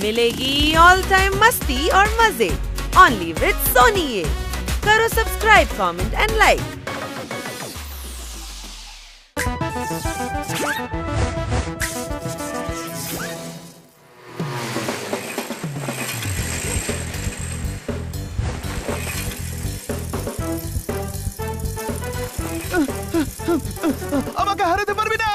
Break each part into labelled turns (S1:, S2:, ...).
S1: मिलेगी all time मस्ती और मजे ओनली विद सोनी ये। करो सब्सक्राइब, कमेंट एंड लाइक।
S2: আমাকে হারাতে পারবি না।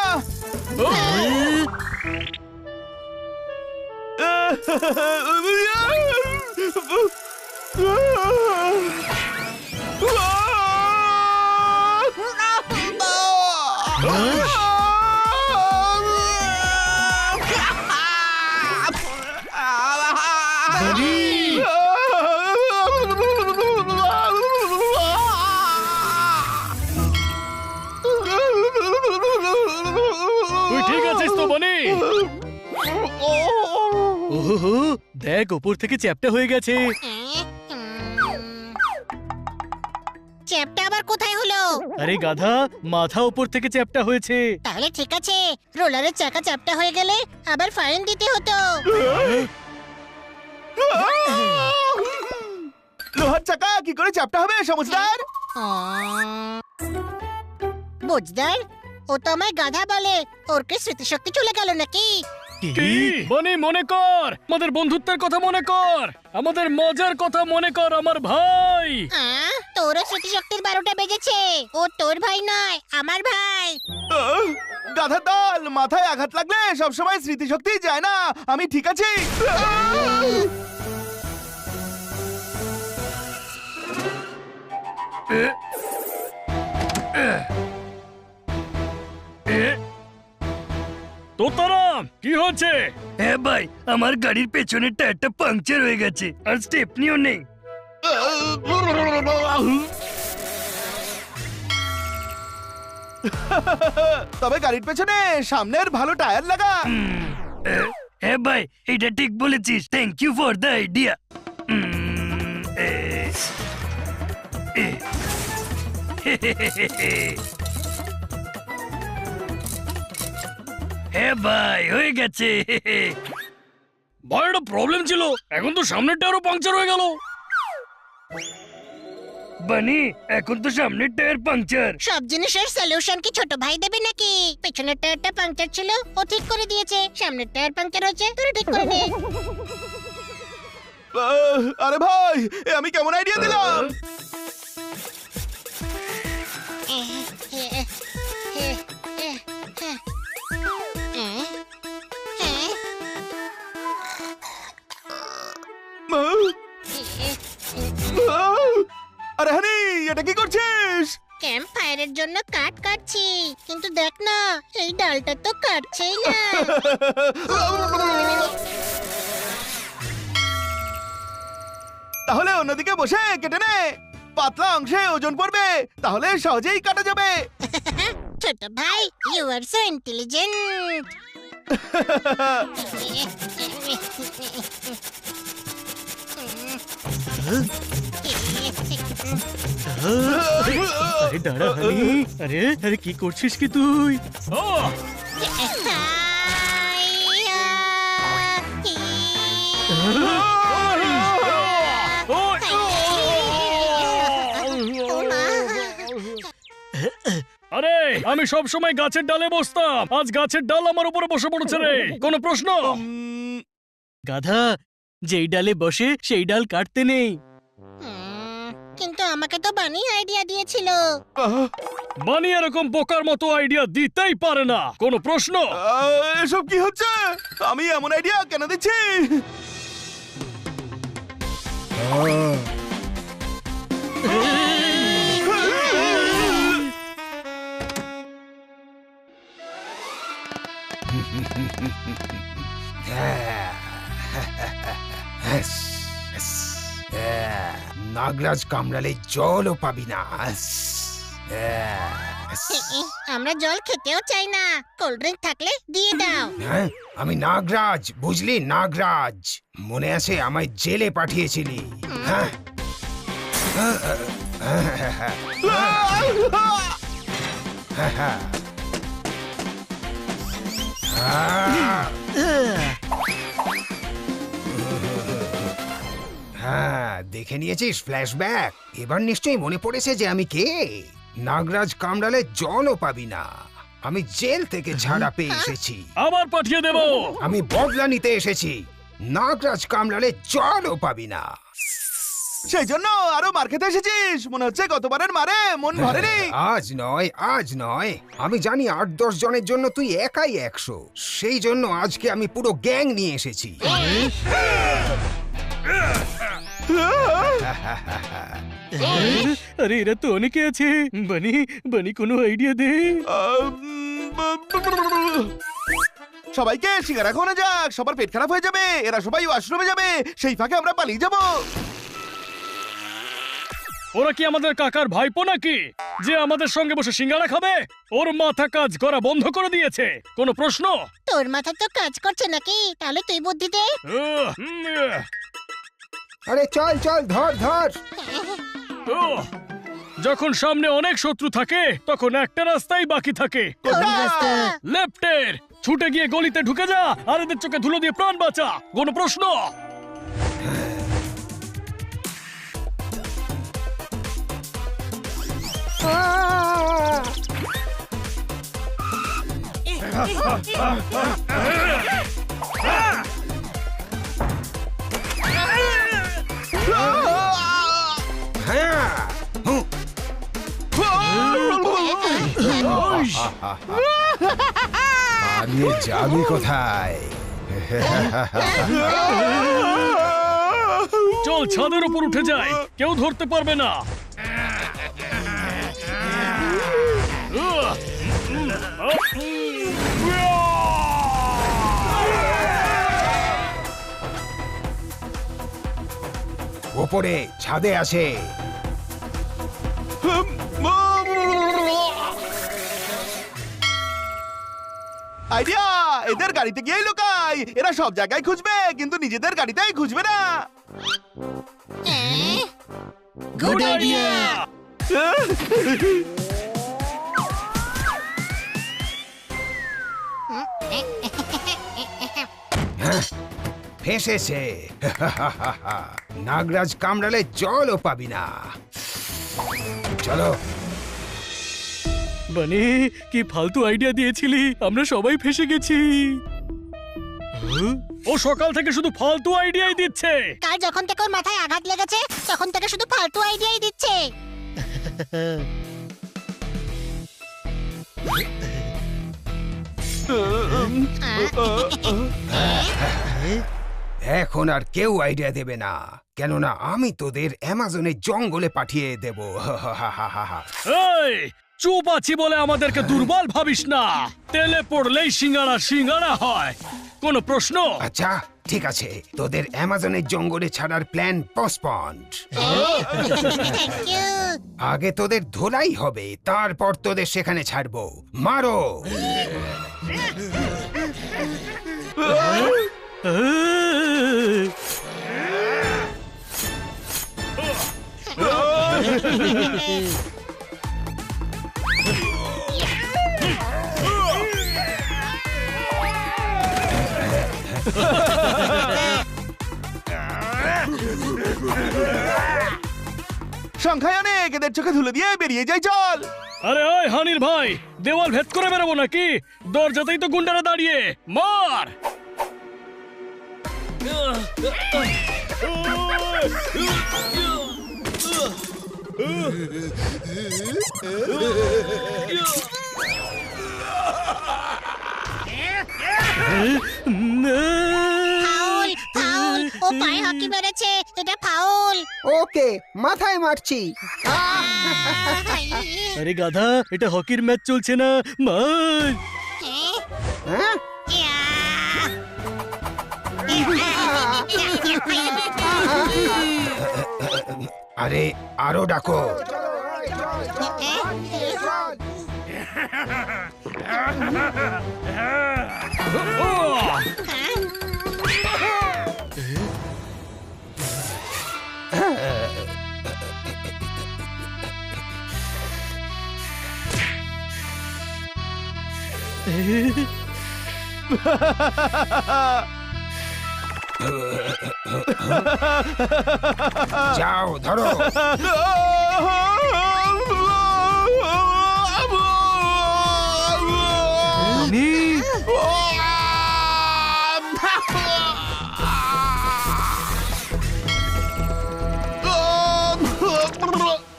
S3: দেখ উপর থেকে চ্যাপটা হয়ে গেছে।
S4: চ্যাপটা আবার কোথায় হলো?
S3: আরে গাধা, মাথা উপর থেকে চ্যাপটা হয়েছে।
S4: তাহলে ঠিক আছে, রোলারের চাকা চ্যাপটা হয়ে গেলে আবার ফাইন দিতে হতো।
S2: লোহার চাকা কি করে চ্যাপটা হবে সমঝদার?
S4: বুঝদার, ও তো আমায় গাধা বলে। ওর কি স্মৃতিশক্তি চলে গেল নাকি?
S3: কি বনি, মনে কর আমাদের বন্ধুত্বের কথা, মনে কর আমাদের মজার কথা, মনে কর আমার ভাই।
S4: তোরও স্মৃতিশক্তির 12টা বেজেছে। ও তোর ভাই নয়, আমার ভাই।
S2: গাধার দল, মাথায় আঘাত লাগলে সবসময় স্মৃতিশক্তি যায় না। আমি ঠিক আছি।
S3: তোতারাম, কি হচ্ছে? হ্যাঁ ভাই, আমার গাড়ির পেছনের টায়ারটা পাংচার হয়ে গেছে আর স্টেপনিও নেই।
S2: তবে গাড়ির পেছনে সামনের ভালো টায়ার লাগা।
S3: হ্যাঁ ভাই, এটা ঠিক বলেছিস। Thank you for the idea. হ্যাঁ ভাই, হয়ে গেছে। ভাই একটা প্রবলেম ছিল, এখন তো সামনের টায়ারও পাংচার হয়ে গেল। বানি, এখন তো সামনের টায়ার পাংচার।
S4: সব জিনিসের সলিউশন কি ছোট ভাই দেবে নাকি? পেছনের টায়ারটা পাংচার ছিল, ও ঠিক করে দিয়েছে। সামনের টায়ার পাংচার হয়েছে, তোরা ঠিক করে দে।
S2: আরে ভাই, আমি কেমন আইডিয়া দিলাম? আরে হানি, এটা কি করছিস?
S4: ক্যাম্প ফায়ারের জন্য কাঠ কাটছি, কিন্তু দেখ না, এই ডালটা তো কাটছেই না।
S2: তাহলে অন্যদিকে বসে কেটে নে। পাতলা অংশে ওজন পড়বে, তাহলে সহজেই কাটা যাবে।
S4: ছোট ভাই, ইউ আর সো ইন্টেলিজেন্ট।
S3: আরে দাঁড়া হানি, আরে আরে কি করছিস কি তুই? আরে আমি সব সময় গাছের ডালে বসতাম, আজ গাছের ডাল আমার উপরে বসে পড়েছে রে। কোনো প্রশ্ন? গাধা, যেই ডালে বসে সেই ডাল কাটতে নেই।
S4: কিন্তু আমাকে তো বানি আইডিয়া দিয়েছিল।
S3: বানি এরকম বোকার মতো আইডিয়া দিতেই পারে না। কোনো প্রশ্ন?
S2: এসব কি হচ্ছে? আমি এমন আইডিয়া কেন দিচ্ছি?
S5: নাগরাজ কামড়ালে জলও পাবি না।
S4: আমরা জল খেতেও চাই না, কোল্ড ড্রিঙ্ক থাকলে দিয়ে দাও।
S5: হ্যাঁ, আমি নাগরাজ, বুঝলি? নাগরাজ, মনে আছে আমায় জেলে পাঠিয়েছিলি? হ্যাঁ, দেখে নিয়েছিস ফ্ল্যাশব্যাক? এবার নিশ্চয়ই মনে পড়েছে যে আমি কে। নাগরাজ কামড়ালে জলও পাবি না। আমি জেল থেকে ছাড়া পেয়ে এসেছি।
S3: আবার পাঠিয়ে দেব।
S5: আমি বদলা নিতে এসেছি। নাগরাজ কামড়ালে জলও পাবি না।
S2: সেই জন্য আরো মার খেতে এসেছিস? মনে হচ্ছে গতবারের মারে মন ভরেনি।
S5: আজ নয়। আমি জানি ৮-১০ জনের জন্য তুই একাই ১০০। সেই জন্য আজকে আমি পুরো গ্যাং নিয়ে এসেছি।
S3: আরে এরা তো অনেকে আছে। বানি বানি কোনো আইডিয়া দে।
S2: সবাইকে সিঙ্গারা খাওয়ানো যাক, সবার পেট খারাপ হয়ে যাবে, এরা সবাই ওয়াশরুমে যাবে, সেই ফাঁকে আমরা পালিয়ে যাব।
S3: ওরা কি আমাদের কাকার ভাইপো নাকি যে আমাদের সঙ্গে বসে সিঙ্গারা খাবে? ওর মাথা কাজ করা বন্ধ করে দিয়েছে। কোনো প্রশ্ন?
S4: তোর মাথা তো কাজ করছে নাকি? তাহলে তুই বুদ্ধি দে।
S5: আরে চল ধর।
S3: যখন সামনে অনেক শত্রু থাকে তখন একটা রাস্তাই বাকি থাকে, লেফটের। ছুটে গিয়ে গলিতে ঢুকে যা আর এদের চোখে ধুলো দিয়ে প্রাণ বাঁচা। কোনো প্রশ্ন?
S5: পালিয়ে যাবি কোথায়?
S3: চল ছাদের উপর উঠে যাই, কেউ ধরতে পারবে না।
S5: ওপরে ছাদে আছে।
S2: আইডিয়া! এদের গাড়িতে গিয়েই লুকাই। এরা সব জায়গায় খুঁজবে কিন্তু নিজেদের গাড়িতেই খুঁজবে না।
S3: Good idea.
S5: ফেসেছে। নাগরাজ কামড়ালে জলও পাবি না। চলো।
S3: বানি কি ফালতু আইডিয়া দিয়েছিলি, আমরা সবাই ফেসে গেছি। ও সকাল থেকে শুধু ফালতু আইডিয়াই দিচ্ছে।
S4: কাল যখন থেকে ওর মাথায় আঘাত লেগেছে তখন থেকে শুধু ফালতু আইডিয়াই দিচ্ছে।
S5: এখন আর কেউ আইডিয়া দেবে না, কেননা আমি তোদের অ্যামাজনের জঙ্গলে পাঠিয়ে দেব।
S3: এই চুপ আছি বলে আমাদেরকে দুর্বল ভাবিস না। তেলে পড়লেই সিঙ্গারা হয়। কোনো প্রশ্ন?
S5: আচ্ছা ঠিক আছে, তোদের অ্যামাজনের জঙ্গলে ছাড়ার প্ল্যান পোস্টপন্ড।
S4: Thank you.
S5: আগে তোদের ধোলাই হবে, তারপর তোদের সেখানে ছাড়বো। মারো।
S2: সংখ্যায় অনেক, এদের চোখে ধুলো দিয়ে বেরিয়ে যাই। চল।
S3: আরে ওই হানির ভাই, দেওয়াল ভেদ করে বেরোবো নাকি? দরজাতেই তো গুন্ডারা দাঁড়িয়ে। মার।
S4: Foul, foul. ও পায়ে হকি মেরেছে, এটা ফাউল।
S5: ওকে, মাথায় মারছি।
S3: আরে গাধা, এটা হকির ম্যাচ চলছে না, মার।
S5: হ্যাঁ? আরে আরো ডাকো। যাও ধরো।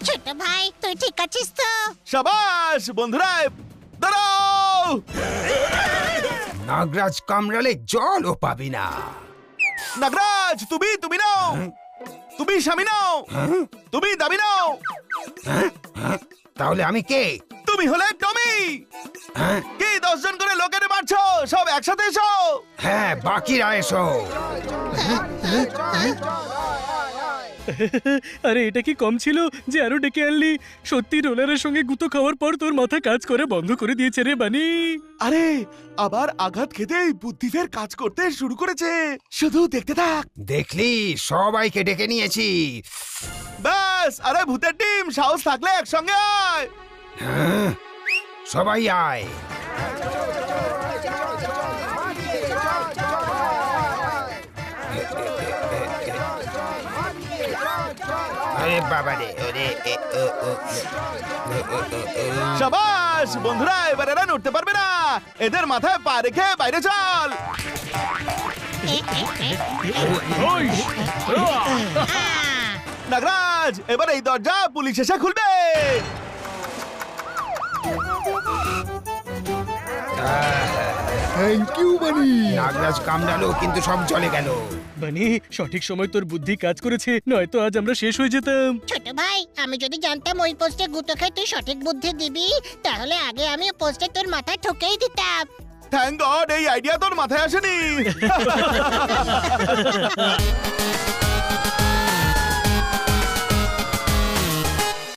S4: ছোট ভাই তুই ঠিক আছিস তো?
S2: সাবাস বন্ধুরা, দাঁড়াও।
S5: নাগরাজ কামড়ালে জলও পাবি না।
S2: নাগরাজ, তুমি নাও। তুমি স্বামী নাও। তুমি দাবি নাও।
S5: তাহলে আমি কে?
S2: তুমি হলে টমি। কি 10 জন করে লোকের মারছো? সব একসাথে এসো।
S5: হ্যাঁ, বাকিরা এসো।
S3: আরে এটা কি কম ছিল যে আরো ডেকে আনলি? সত্যি রোলারের সঙ্গে গুঁতো খাওয়ার পর তোর মাথা কাজ করে বন্ধ করে দিয়েছে রে বানি।
S2: আরে আবার আঘাত খেতেই বুদ্ধি ফের কাজ করতে শুরু করেছে। শুধু দেখতে থাক।
S5: দেখলি, সবাইকে ডেকে নিয়েছি।
S2: ব্যাস, আরে ভূতের টিম, সাহস থাকলে একসঙ্গে আয়।
S5: হ্যাঁ, সবাই আয়। আরে বাবা রে, ওরে
S2: সাবাস বন্ধুরা, এবার এরা নড়তে পারবে না। এদের মাথায় পা রেখে বাইরে চল। নাগরাজ, এবার এই দরজা পুলিশ এসে খুলবে।
S5: থ্যাংক ইউ বানি। নাগরাজ কামড়ালো কিন্তু সব চলে গেল।
S3: বানি, সঠিক সময় তোর বুদ্ধি কাজ করেছে, নয়তো আজ আমরা শেষ হয়ে যেতাম।
S4: ছোট ভাই, আমি যদি জানতাম ওই পোস্টে গুঁতো খেয়ে তুই সঠিক বুদ্ধি দিবি, তাহলে আগে আমি পোস্টে তোর মাথায় ঠুকেই দিতাম।
S2: থ্যাংক গড, এই আইডিয়া তোর মাথায় আসেনি।